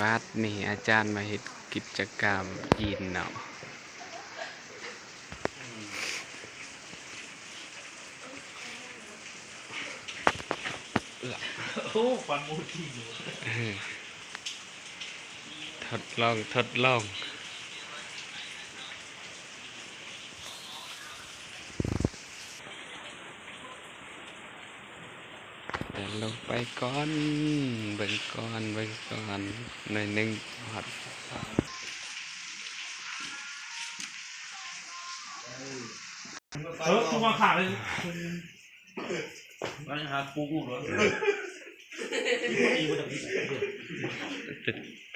วัดนี่อาจารย์มาเฮ็ดกิจกรรมกินเนาะโอ้ฟันมูทีอยู่ทดลองเดินลงไปก่อนเบิ่งก่อนหน่อยหนึงฮอดคุณมาขาเลยมาหาปูกูเหรอ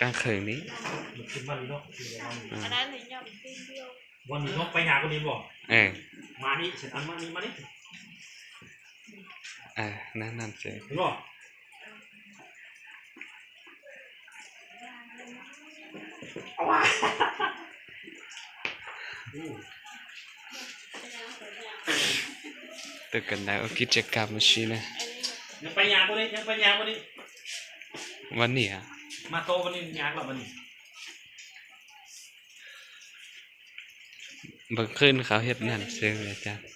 กลางคืนนี้ขึ้นมาดีเนาะอันนั้นเลยยอมตีเดียววันนี้เนาะไปหาคนนี้บอกมานี่ฉันอันมานี่นั่นเสร็จบอกตึกกันแล้วกิจกรรมชินะยังไปหาคนนี้วันนี้อ่ะมาโตวันนี้ยากหรอวันนี้เบิ่งขึ้นเขาเฮ็ดนั่นเชิงอาจารย์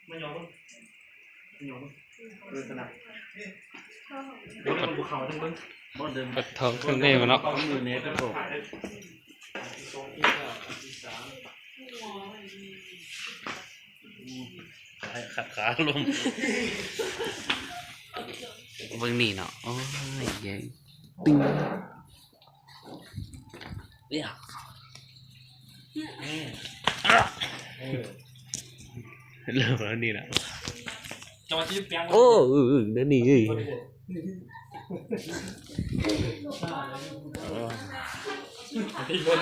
ไม่ยอมเดินขนาดเดี๋ยวมันบุกเขาทั้งนั้นบ่เดินปัดทองข้างในมันเนาะมือเน็ตก็โผล่ขัดขาลมเบิ่งนี่เนาะโอ้ยใหญ่ปิ้งเรียกเริ่มแล้วนี่นะจังหวะที่เปียงโอ้นั่นนี่เอ้ยที่คน